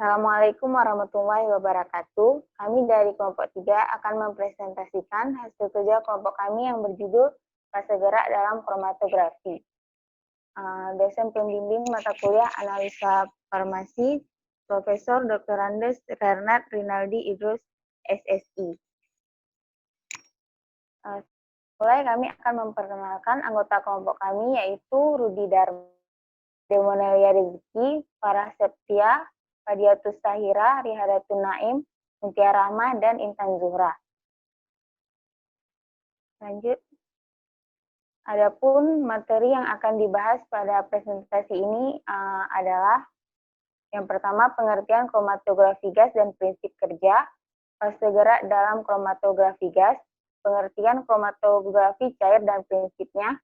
Assalamualaikum warahmatullahi wabarakatuh. Kami dari kelompok 3 akan mempresentasikan hasil kerja kelompok kami yang berjudul Fase Gerak dalam Kromatografi. Dosen pembimbing mata kuliah Analisa Farmasi, Profesor Dr. Andes Renat Rinaldi Idrus, SSI. Mulai kami akan memperkenalkan anggota kelompok kami, yaitu Rudi Dharma, Demonelia Rizki, Farah Septia, Fadiatus Tahira, Rihadatun Naim, Mutia Rahma, dan Intan Zuhra. Lanjut. Adapun materi yang akan dibahas pada presentasi ini adalah yang pertama pengertian kromatografi gas dan prinsip kerja, fase gerak dalam kromatografi gas, pengertian kromatografi cair dan prinsipnya,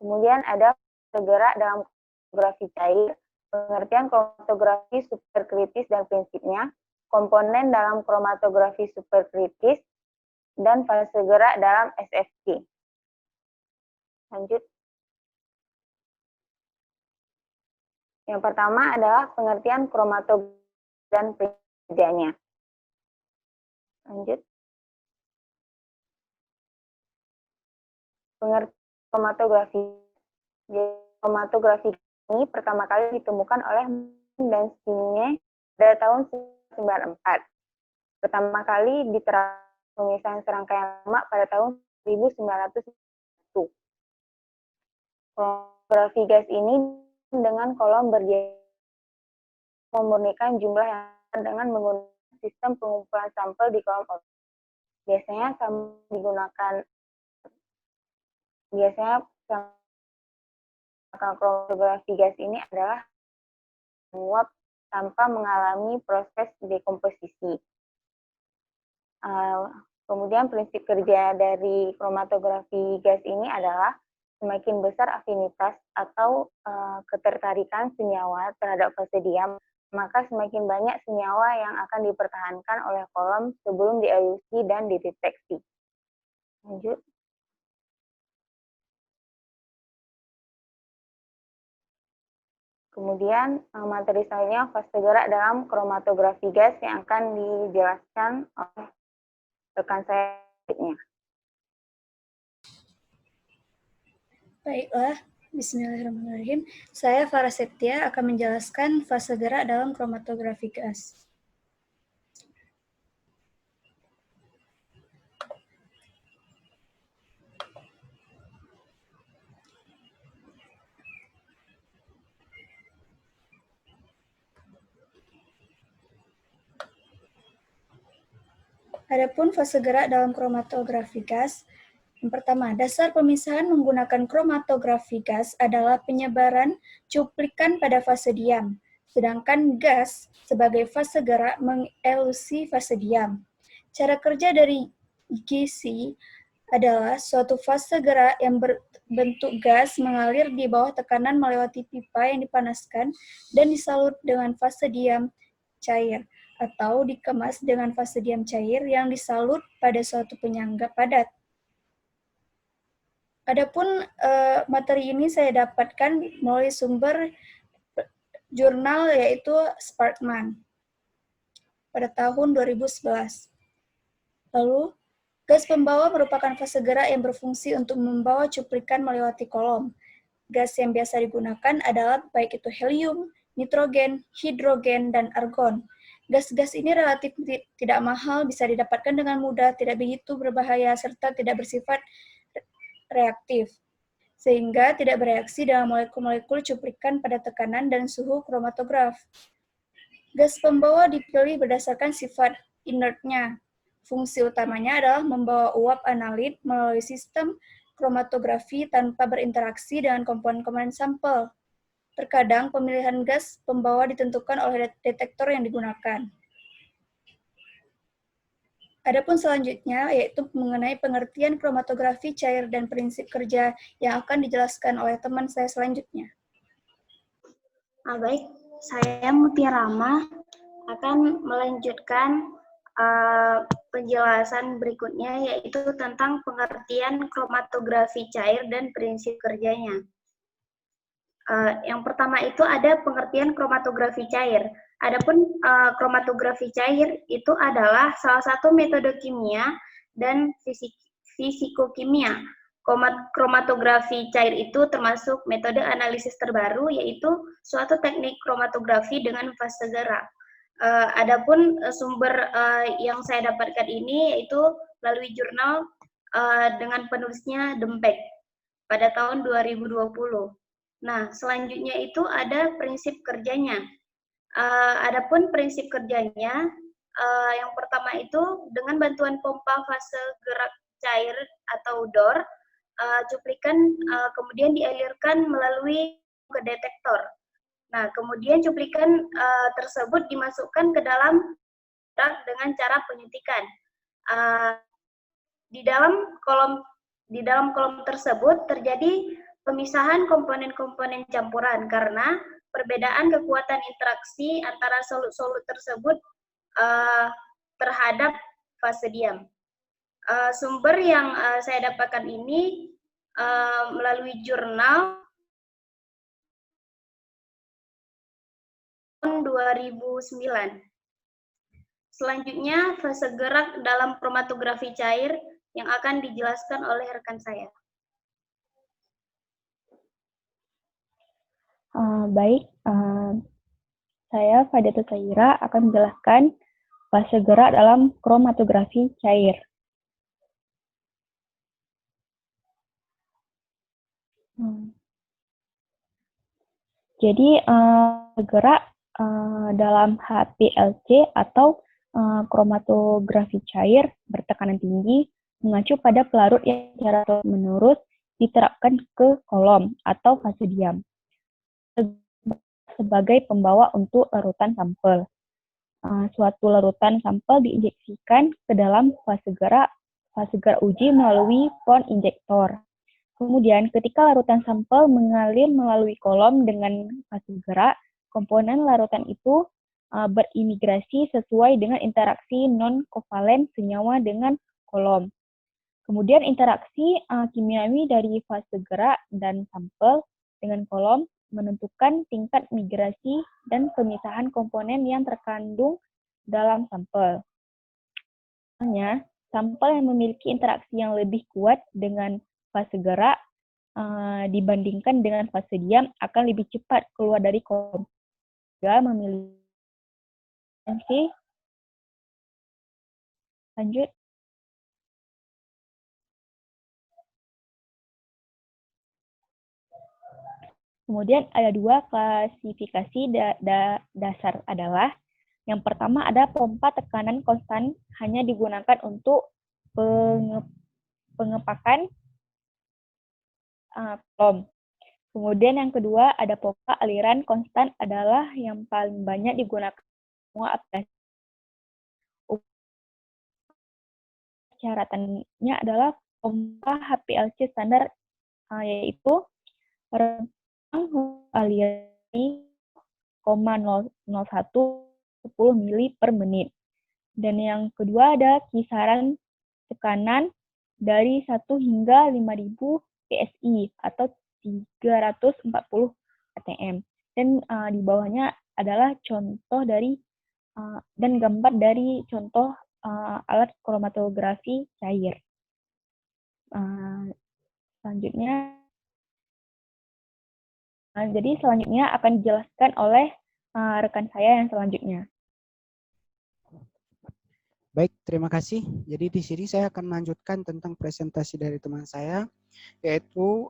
kemudian ada fase gerak dalam kromatografi cair, pengertian kromatografi superkritis dan prinsipnya, komponen dalam kromatografi superkritis, dan fase gerak dalam SFC. Lanjut. Yang pertama adalah pengertian kromatografi dan prinsipnya. Lanjut. Pengertian kromatografi. Kromatografi ini pertama kali ditemukan oleh dan Signe pada tahun 1994. Pertama kali diterapkan pemisahan serangkaian lemak pada tahun 1901. Kromatografi gas ini dengan kolom berjejer memurnikan jumlah yang dengan menggunakan sistem pengumpulan sampel di kolom objek. Biasanya kromatografi gas ini adalah menguap tanpa mengalami proses dekomposisi. Kemudian prinsip kerja dari kromatografi gas ini adalah semakin besar afinitas atau ketertarikan senyawa terhadap fase diam, maka semakin banyak senyawa yang akan dipertahankan oleh kolom sebelum dielusi dan dideteksi. Lanjut. Kemudian materi selanjutnya fase gerak dalam kromatografi gas yang akan dijelaskan oleh rekan saya. Baiklah, bismillahirrahmanirrahim. Saya Farah Septia akan menjelaskan fase gerak dalam kromatografi gas. Adapun fase gerak dalam kromatografi gas, yang pertama, dasar pemisahan menggunakan kromatografi gas adalah penyebaran cuplikan pada fase diam, sedangkan gas sebagai fase gerak mengelusi fase diam. Cara kerja dari GC adalah suatu fase gerak yang berbentuk gas mengalir di bawah tekanan melewati pipa yang dipanaskan dan disalut dengan fase diam cair, atau dikemas dengan fase diam cair yang disalut pada suatu penyangga padat. Adapun materi ini saya dapatkan melalui sumber jurnal yaitu Sparkman pada tahun 2011. Lalu, gas pembawa merupakan fase gerak yang berfungsi untuk membawa cuplikan melewati kolom. Gas yang biasa digunakan adalah baik itu helium, nitrogen, hidrogen, dan argon. Gas-gas ini relatif tidak mahal, bisa didapatkan dengan mudah, tidak begitu berbahaya, serta tidak bersifat reaktif, sehingga tidak bereaksi dengan molekul-molekul cuplikan pada tekanan dan suhu kromatograf. Gas pembawa dipilih berdasarkan sifat inertnya. Fungsi utamanya adalah membawa uap analit melalui sistem kromatografi tanpa berinteraksi dengan komponen-komponen sampel. Terkadang pemilihan gas pembawa ditentukan oleh detektor yang digunakan. Adapun selanjutnya yaitu mengenai pengertian kromatografi cair dan prinsip kerja yang akan dijelaskan oleh teman saya selanjutnya. Baik, saya Mutia Rahma akan melanjutkan penjelasan berikutnya yaitu tentang pengertian kromatografi cair dan prinsip kerjanya. Yang pertama itu ada pengertian kromatografi cair. Adapun kromatografi cair itu adalah salah satu metode kimia dan fisikokimia. Kromatografi cair itu termasuk metode analisis terbaru, yaitu suatu teknik kromatografi dengan fase gerak. Adapun sumber yang saya dapatkan ini yaitu melalui jurnal dengan penulisnya Dempek pada tahun 2020. Nah, selanjutnya itu ada prinsip kerjanya. Adapun prinsip kerjanya, yang pertama itu dengan bantuan pompa fase gerak cair atau DOR, cuplikan kemudian dialirkan melalui ke detektor. Nah, kemudian cuplikan tersebut dimasukkan ke dalam gerak dengan cara penyuntikan. Di dalam kolom tersebut terjadi pemisahan komponen-komponen campuran karena perbedaan kekuatan interaksi antara solut-solut tersebut terhadap fase diam. Sumber yang saya dapatkan ini melalui jurnal tahun 2009. Selanjutnya, fase gerak dalam kromatografi cair yang akan dijelaskan oleh rekan saya. Baik, saya Fadiatul Khaira akan menjelaskan fase gerak dalam kromatografi cair. Jadi, gerak dalam HPLC atau kromatografi cair bertekanan tinggi mengacu pada pelarut yang secara terus-menerus diterapkan ke kolom atau fase diam sebagai pembawa untuk larutan sampel. Suatu larutan sampel diinjeksikan ke dalam fase gerak uji melalui pon injektor. Kemudian, ketika larutan sampel mengalir melalui kolom dengan fase gerak, komponen larutan itu berimigrasi sesuai dengan interaksi non-kovalen senyawa dengan kolom. Kemudian, interaksi kimiawi dari fase gerak dan sampel dengan kolom menentukan tingkat migrasi dan pemisahan komponen yang terkandung dalam sampel. Misalnya, sampel yang memiliki interaksi yang lebih kuat dengan fase gerak dibandingkan dengan fase diam akan lebih cepat keluar dari kolom. Juga memiliki lanjut. Kemudian ada dua klasifikasi dasar adalah yang pertama ada pompa tekanan konstan hanya digunakan untuk pengepakan kolom. Kemudian yang kedua ada pompa aliran konstan adalah yang paling banyak digunakan semua aplikasi. Syaratannya adalah pompa HPLC standar yaitu aliran 0,001 10 mili per menit. Dan yang kedua ada kisaran tekanan dari 1 hingga 5.000 PSI atau 340 atm. Dan di bawahnya adalah contoh dari dan gambar dari contoh alat kromatografi cair. Selanjutnya, jadi selanjutnya akan dijelaskan oleh rekan saya yang selanjutnya. Baik, terima kasih. Jadi di sini saya akan melanjutkan tentang presentasi dari teman saya, yaitu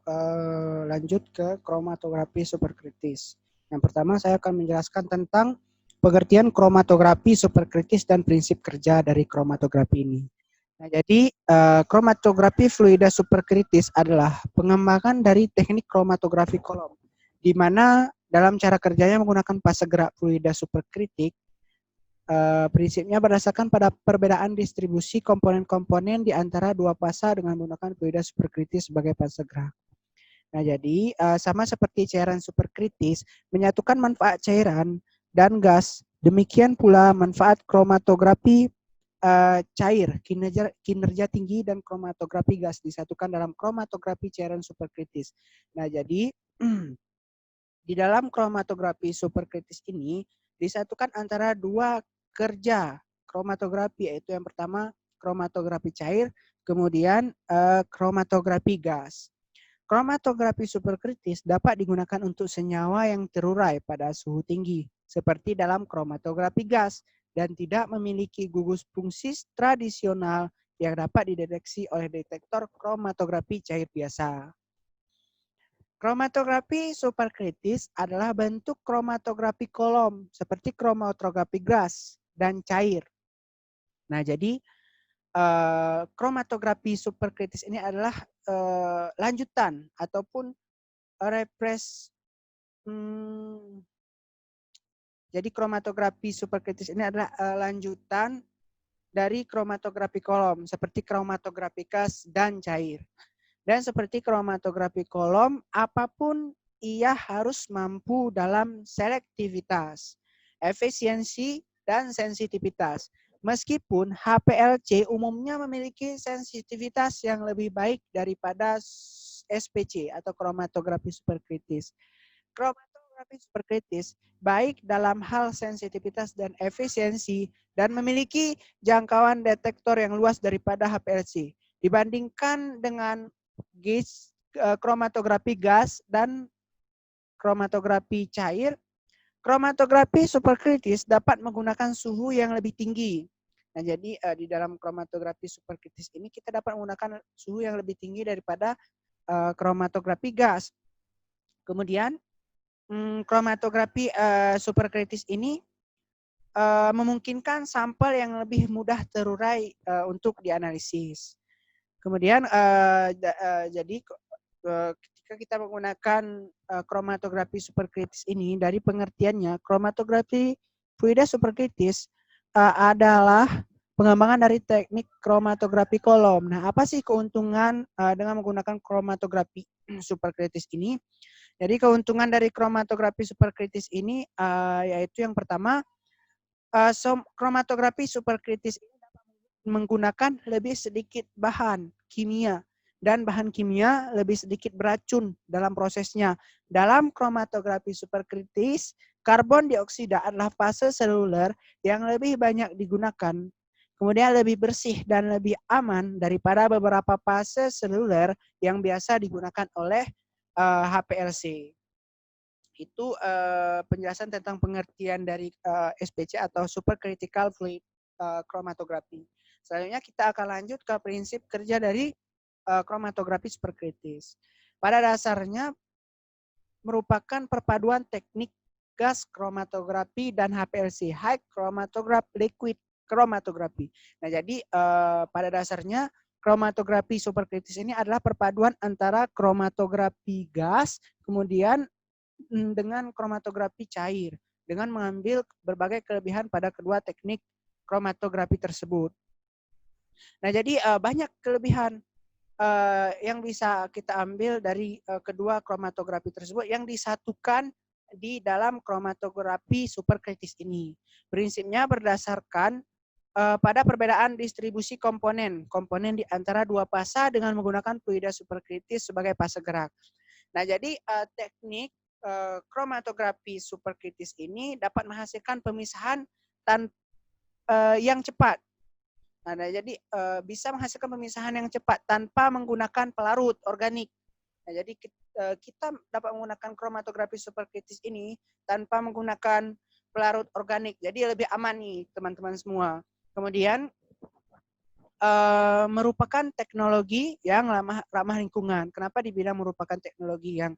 lanjut ke kromatografi superkritis. Yang pertama saya akan menjelaskan tentang pengertian kromatografi superkritis dan prinsip kerja dari kromatografi ini. Nah, jadi kromatografi fluida superkritis adalah pengembangan dari teknik kromatografi kolom, di mana dalam cara kerjanya menggunakan fase gerak fluida superkritik. Prinsipnya berdasarkan pada perbedaan distribusi komponen-komponen di antara dua fase dengan menggunakan fluida superkritis sebagai fase gerak. Nah, jadi sama seperti cairan superkritis menyatukan manfaat cairan dan gas, demikian pula manfaat kromatografi cair, kinerja tinggi dan kromatografi gas disatukan dalam kromatografi cairan superkritis. Nah, jadi di dalam kromatografi superkritis ini disatukan antara dua kerja kromatografi, yaitu yang pertama kromatografi cair, kemudian kromatografi gas. Kromatografi superkritis dapat digunakan untuk senyawa yang terurai pada suhu tinggi, seperti dalam kromatografi gas, dan tidak memiliki gugus fungsi tradisional yang dapat dideteksi oleh detektor kromatografi cair biasa. Kromatografi superkritis adalah bentuk kromatografi kolom, seperti kromatografi gas dan cair. Nah, jadi kromatografi superkritis ini adalah lanjutan ataupun jadi kromatografi superkritis ini adalah lanjutan dari kromatografi kolom seperti kromatografi gas dan cair. Dan seperti kromatografi kolom, apapun ia harus mampu dalam selektivitas, efisiensi, dan sensitivitas. Meskipun HPLC umumnya memiliki sensitivitas yang lebih baik daripada SPC atau kromatografi superkritis. Kromatografi superkritis baik dalam hal sensitivitas dan efisiensi dan memiliki jangkauan detektor yang luas daripada HPLC dibandingkan dengan kromatografi gas dan kromatografi cair. Kromatografi superkritis dapat menggunakan suhu yang lebih tinggi. Nah, jadi di dalam kromatografi superkritis ini kita dapat menggunakan suhu yang lebih tinggi daripada kromatografi gas. Kemudian kromatografi superkritis ini memungkinkan sampel yang lebih mudah terurai untuk dianalisis. Kemudian jadi ketika kita menggunakan kromatografi superkritis ini, dari pengertiannya kromatografi fluida superkritis adalah pengembangan dari teknik kromatografi kolom. Nah, apa sih keuntungan dengan menggunakan kromatografi superkritis ini? Jadi keuntungan dari kromatografi superkritis ini yaitu yang pertama, kromatografi superkritis ini dapat menggunakan lebih sedikit bahan kimia dan bahan kimia lebih sedikit beracun dalam prosesnya. Dalam kromatografi superkritis, karbon dioksida adalah fase seluler yang lebih banyak digunakan, kemudian lebih bersih dan lebih aman daripada beberapa fase seluler yang biasa digunakan oleh HPLC. Itu penjelasan tentang pengertian dari SPC atau supercritical fluid chromatography. Selanjutnya kita akan lanjut ke prinsip kerja dari kromatografi superkritis. Pada dasarnya merupakan perpaduan teknik gas kromatografi dan HPLC, high chromatograph liquid chromatography. Nah, jadi pada dasarnya kromatografi superkritis ini adalah perpaduan antara kromatografi gas kemudian dengan kromatografi cair dengan mengambil berbagai kelebihan pada kedua teknik kromatografi tersebut. Nah, jadi banyak kelebihan yang bisa kita ambil dari kedua kromatografi tersebut yang disatukan di dalam kromatografi superkritis ini. Prinsipnya berdasarkan pada perbedaan distribusi komponen di antara dua fasa dengan menggunakan fluida superkritis sebagai fase gerak. Nah, jadi teknik kromatografi superkritis ini dapat menghasilkan pemisahan yang cepat. Nah, jadi bisa menghasilkan pemisahan yang cepat tanpa menggunakan pelarut organik. Nah, jadi kita dapat menggunakan kromatografi superkritis ini tanpa menggunakan pelarut organik. Jadi lebih aman nih teman-teman semua. Kemudian merupakan teknologi yang ramah lingkungan. Kenapa dibilang merupakan teknologi yang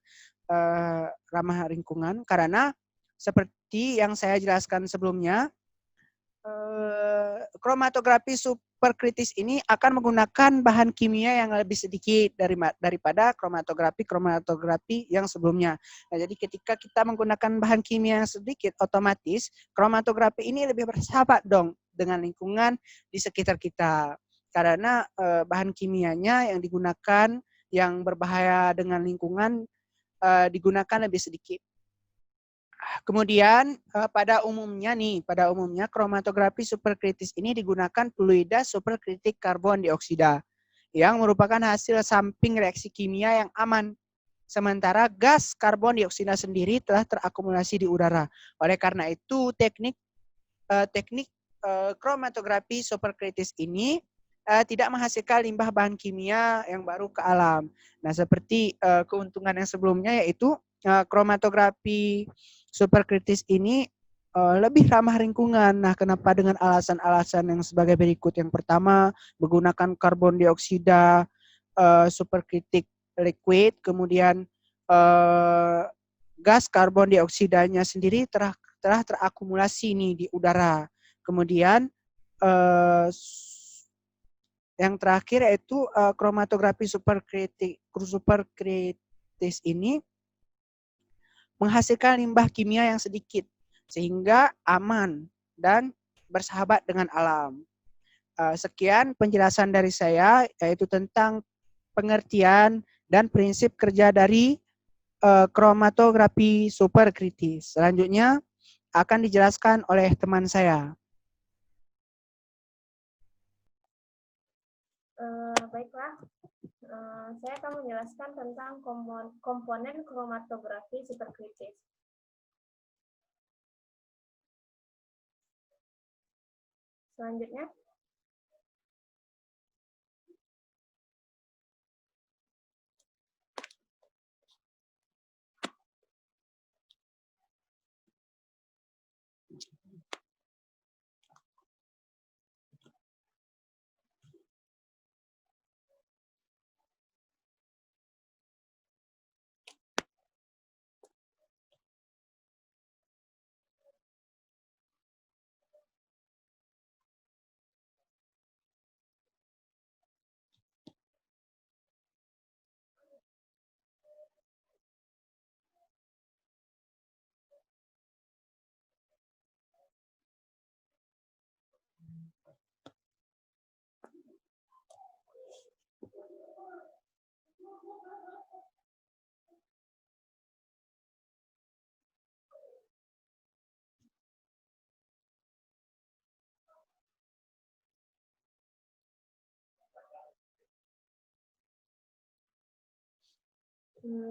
ramah lingkungan? Karena seperti yang saya jelaskan sebelumnya, kromatografi superkritis ini akan menggunakan bahan kimia yang lebih sedikit daripada kromatografi yang sebelumnya. Nah, jadi ketika kita menggunakan bahan kimia yang sedikit, otomatis kromatografi ini lebih bersahabat dong dengan lingkungan di sekitar kita. Karena bahan kimianya yang digunakan yang berbahaya dengan lingkungan digunakan lebih sedikit. Kemudian pada umumnya kromatografi superkritis ini digunakan fluida superkritik karbon dioksida yang merupakan hasil samping reaksi kimia yang aman sementara gas karbon dioksida sendiri telah terakumulasi di udara. Oleh karena itu, teknik kromatografi superkritis ini tidak menghasilkan limbah bahan kimia yang baru ke alam. Nah, seperti keuntungan yang sebelumnya, yaitu kromatografi superkritis ini lebih ramah lingkungan. Nah, kenapa? Dengan alasan-alasan yang sebagai berikut. Yang pertama, menggunakan karbon dioksida superkritik liquid, kemudian gas karbon dioksidanya sendiri telah terakumulasi nih di udara. Kemudian yang terakhir yaitu kromatografi superkritis ini menghasilkan limbah kimia yang sedikit, sehingga aman dan bersahabat dengan alam. Sekian penjelasan dari saya, yaitu tentang pengertian dan prinsip kerja dari kromatografi superkritis. Selanjutnya akan dijelaskan oleh teman saya. Baiklah, saya akan menjelaskan tentang komponen kromatografi superkritis. Selanjutnya,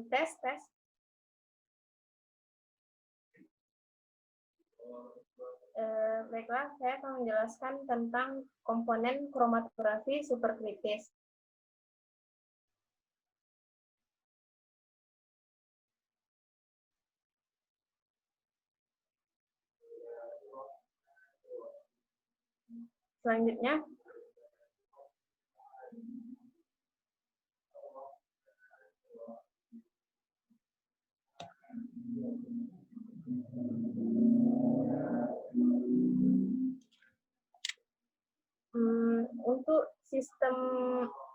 tes. Baiklah, saya akan menjelaskan tentang komponen kromatografi superkritis. Selanjutnya, untuk sistem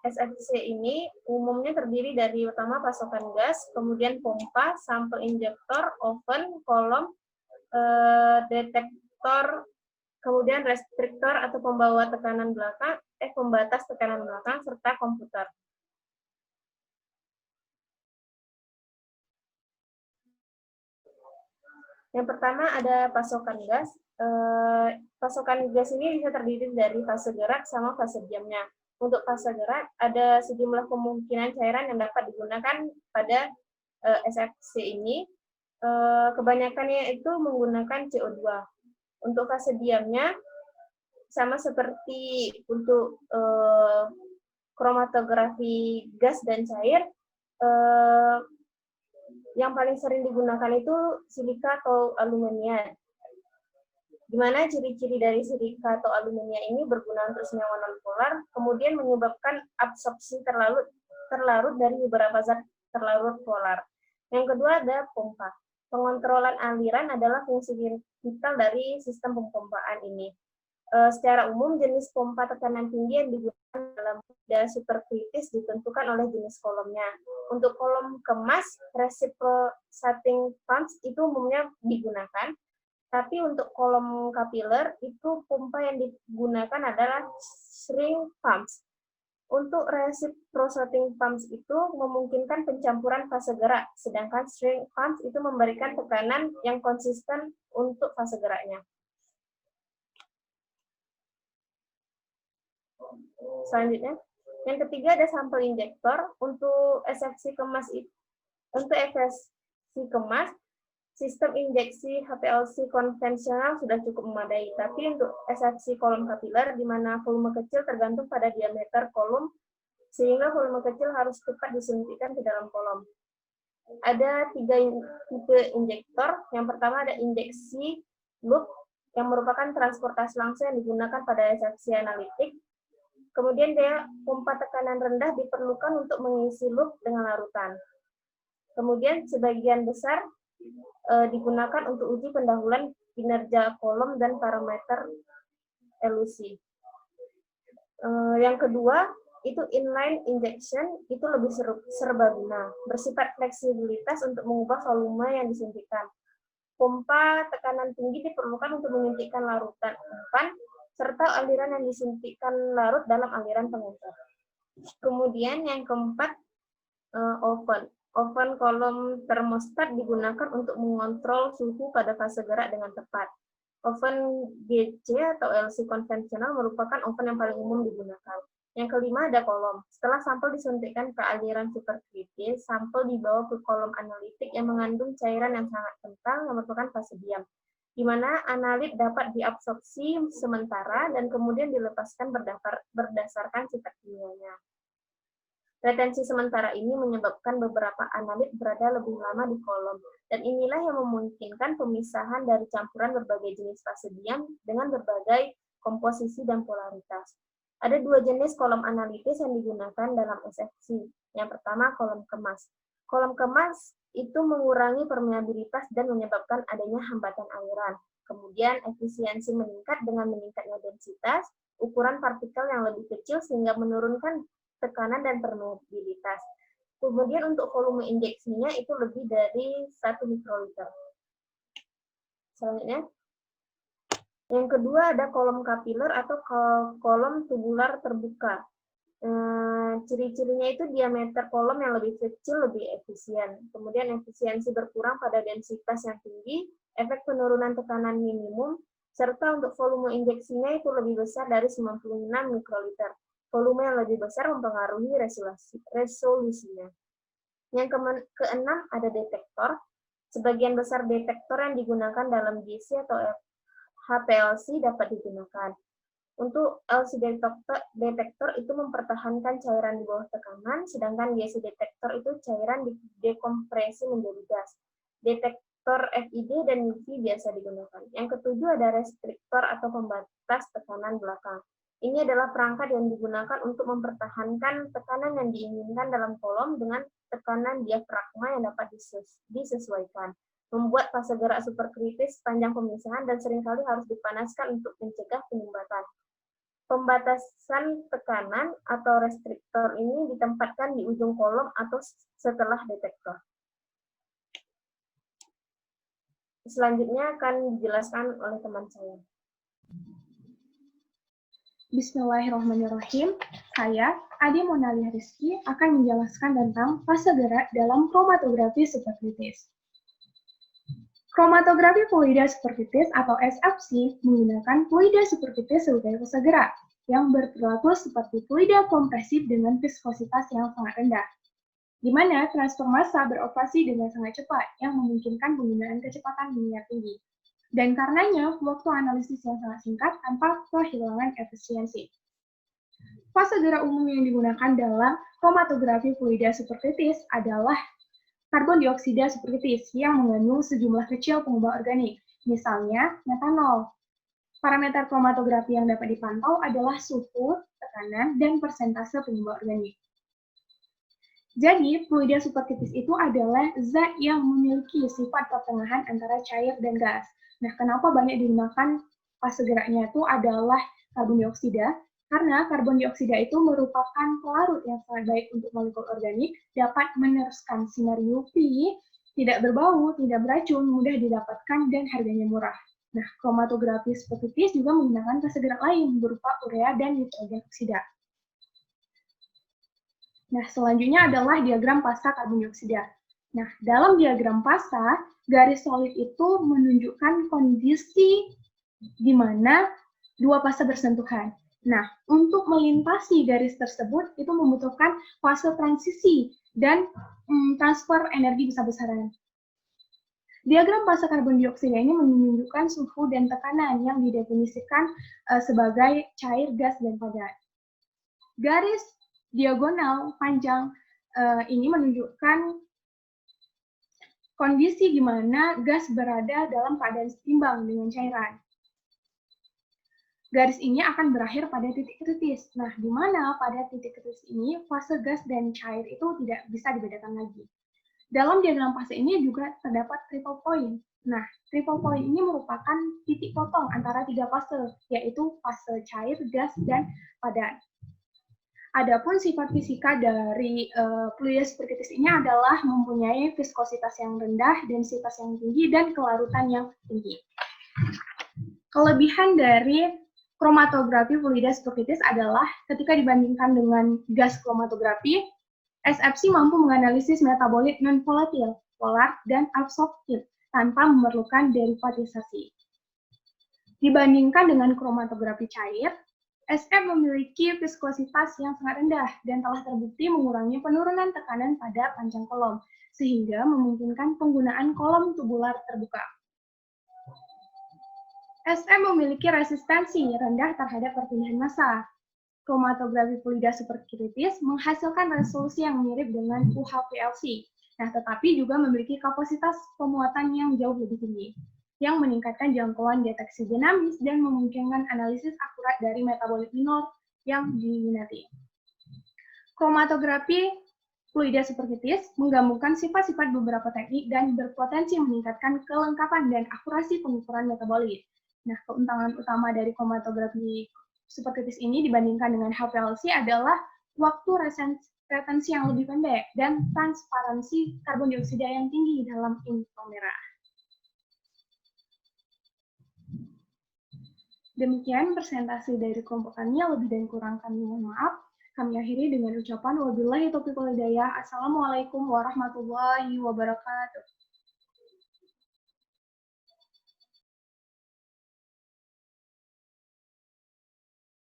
SFC ini umumnya terdiri dari utama pasokan gas, kemudian pompa, sampel injektor, oven, kolom, detektor, kemudian restriktor atau pembawa tekanan belakang, pembatas tekanan belakang, serta komputer. Yang pertama ada pasokan gas. Pasokan gas ini bisa terdiri dari fase gerak sama fase diamnya. Untuk fase gerak, ada sejumlah kemungkinan cairan yang dapat digunakan pada SFC ini. Kebanyakannya itu menggunakan CO2. Untuk fase diamnya, sama seperti untuk kromatografi gas dan cair, yang paling sering digunakan itu silika atau aluminium. Di mana ciri-ciri dari silika atau aluminium ini berguna untuk senyawa nonpolar, kemudian menyebabkan absorpsi terlarut dari beberapa zat terlarut polar. Yang kedua ada pompa. Pengontrolan aliran adalah fungsi vital dari sistem pemompaan ini. Secara umum, jenis pompa tekanan tinggi yang digunakan dalam gas superkritis ditentukan oleh jenis kolomnya. Untuk kolom kemas, reciprocating pumps itu umumnya digunakan, tapi untuk kolom kapiler, itu pompa yang digunakan adalah shrink pumps. Untuk reciprocating pumps itu memungkinkan pencampuran fase gerak, sedangkan shrink pumps itu memberikan tekanan yang konsisten untuk fase geraknya. Selanjutnya, yang ketiga ada sampel injektor. Untuk SFC kemas itu Untuk FSC kemas, sistem injeksi HPLC konvensional sudah cukup memadai, tapi untuk SFC kolom kapiler, di mana volume kecil tergantung pada diameter kolom, sehingga volume kecil harus cepat disuntikkan ke dalam kolom. Ada 3 tipe injektor. Yang pertama ada injeksi loop, yang merupakan transportasi langsung yang digunakan pada SFC analitik. Kemudian dia pompa tekanan rendah diperlukan untuk mengisi loop dengan larutan. Kemudian sebagian besar digunakan untuk uji pendahuluan kinerja kolom dan parameter elusi. Yang kedua, itu inline injection, itu lebih serbaguna, bersifat fleksibilitas untuk mengubah volume yang disuntikkan. Pompa tekanan tinggi diperlukan untuk menyuntikkan larutan umpan, serta aliran yang disuntikkan larut dalam aliran pengencer. Kemudian yang keempat, oven. Oven kolom termostat digunakan untuk mengontrol suhu pada fase gerak dengan tepat. Oven GC atau LC konvensional merupakan oven yang paling umum digunakan. Yang kelima ada kolom. Setelah sampel disuntikkan ke aliran superkritis, sampel dibawa ke kolom analitik yang mengandung cairan yang sangat kental yang merupakan fase diam, di mana analit dapat diabsorpsi sementara dan kemudian dilepaskan berdasarkan sifat kimianya. Retensi sementara ini menyebabkan beberapa analit berada lebih lama di kolom, dan inilah yang memungkinkan pemisahan dari campuran berbagai jenis fase diam dengan berbagai komposisi dan polaritas. Ada 2 jenis kolom analitis yang digunakan dalam SFC. Yang pertama, kolom kemas. Kolom kemas itu mengurangi permeabilitas dan menyebabkan adanya hambatan aliran. Kemudian efisiensi meningkat dengan meningkatnya densitas, ukuran partikel yang lebih kecil sehingga menurunkan tekanan dan permeabilitas. Kemudian untuk volume injeksinya itu lebih dari 1 mikroliter. Selanjutnya, yang kedua ada kolom kapiler atau kolom tubular terbuka. Ciri-cirinya itu diameter kolom yang lebih kecil, lebih efisien. Kemudian efisiensi berkurang pada densitas yang tinggi, efek penurunan tekanan minimum, serta untuk volume injeksinya itu lebih besar dari 96 mikroliter. Volume yang lebih besar mempengaruhi resolusinya. Yang keenam ada detektor. Sebagian besar detektor yang digunakan dalam GC atau HPLC dapat digunakan. Untuk LC detektor itu mempertahankan cairan di bawah tekanan, sedangkan GC detektor itu cairan didekompresi menjadi gas. Detektor FID dan UV biasa digunakan. Yang ketujuh ada restriktor atau pembatas tekanan belakang. Ini adalah perangkat yang digunakan untuk mempertahankan tekanan yang diinginkan dalam kolom dengan tekanan diafragma yang dapat disesuaikan, membuat fase gerak superkritis sepanjang pemisahan dan seringkali harus dipanaskan untuk mencegah penyumbatan. Pembatasan tekanan atau restriktor ini ditempatkan di ujung kolom atau setelah detektor. Selanjutnya akan dijelaskan oleh teman saya. Bismillahirrahmanirrahim. Saya, Adi Monalia Rizky, akan menjelaskan tentang fase gerak dalam kromatografi superkritis. Kromatografi fluida superkritis atau SFC menggunakan fluida superkritis sebagai fase gerak yang berperilaku seperti fluida kompresif dengan viskositas yang sangat rendah, di mana transfer massa beroperasi dengan sangat cepat yang memungkinkan penggunaan kecepatan linear tinggi. Dan karenanya, waktu analisis yang sangat singkat tanpa kehilangan efisiensi. Fase gerak umum yang digunakan dalam kromatografi fluida superkritis adalah karbon dioksida superkritis yang mengandung sejumlah kecil pengubah organik, misalnya metanol. Parameter kromatografi yang dapat dipantau adalah suhu, tekanan, dan persentase pengubah organik. Jadi, fluida superkritis itu adalah zat yang memiliki sifat pertengahan antara cair dan gas. Nah, kenapa banyak digunakan fase geraknya itu adalah karbon dioksida? Karena karbon dioksida itu merupakan pelarut yang sangat baik untuk molekul organik, dapat meneruskan sinar UV, tidak berbau, tidak beracun, mudah didapatkan, dan harganya murah. Nah, kromatografi superkritis juga menggunakan fase gerak lain berupa urea dan nitrogen oksida. Nah, selanjutnya adalah diagram pasa karbon dioksida. Nah, dalam diagram pasa, garis solid itu menunjukkan kondisi di mana dua fase bersentuhan. Nah, untuk melintasi garis tersebut itu membutuhkan fase transisi dan transfer energi besar-besaran. Diagram fase karbon dioksida ini menunjukkan suhu dan tekanan yang didefinisikan sebagai cair, gas, dan padat. Garis diagonal panjang ini menunjukkan kondisi di mana gas berada dalam keadaan seimbang dengan cairan. Garis ini akan berakhir pada titik kritis. Nah, di mana pada titik kritis ini fase gas dan cair itu tidak bisa dibedakan lagi. Dalam diagram fase ini juga terdapat triple point. Nah, triple point ini merupakan titik potong antara tiga fase, yaitu fase cair, gas, dan padat. Adapun sifat fisika dari fluida superkritis ini adalah mempunyai viskositas yang rendah, densitas yang tinggi, dan kelarutan yang tinggi. Kelebihan dari kromatografi fluida superkritis adalah ketika dibandingkan dengan gas kromatografi, SFC mampu menganalisis metabolit non-volatil, polar, dan absorptif tanpa memerlukan derivatisasi. Dibandingkan dengan kromatografi cair, SF memiliki viskositas yang sangat rendah dan telah terbukti mengurangi penurunan tekanan pada panjang kolom, sehingga memungkinkan penggunaan kolom tubular terbuka. SF memiliki resistensi rendah terhadap perpindahan massa. Kromatografi fluida superkritis menghasilkan resolusi yang mirip dengan UHPLC, tetapi juga memiliki kapasitas pemuatan yang jauh lebih tinggi, yang meningkatkan jangkauan deteksi dinamis dan memungkinkan analisis akurat dari metabolit minor yang diminati. Kromatografi fluida superkritis menggabungkan sifat-sifat beberapa teknik dan berpotensi meningkatkan kelengkapan dan akurasi pengukuran metabolit. Nah, keuntungan utama dari kromatografi superkritis ini dibandingkan dengan HPLC adalah waktu retensi yang lebih pendek dan transparansi karbon dioksida yang tinggi dalam inframerah. Demikian presentasi dari kelompok kami, lebih dan kurang kami mohon maaf. Kami akhiri dengan ucapan wabillahi taufiq wal hidayah. Assalamualaikum warahmatullahi wabarakatuh.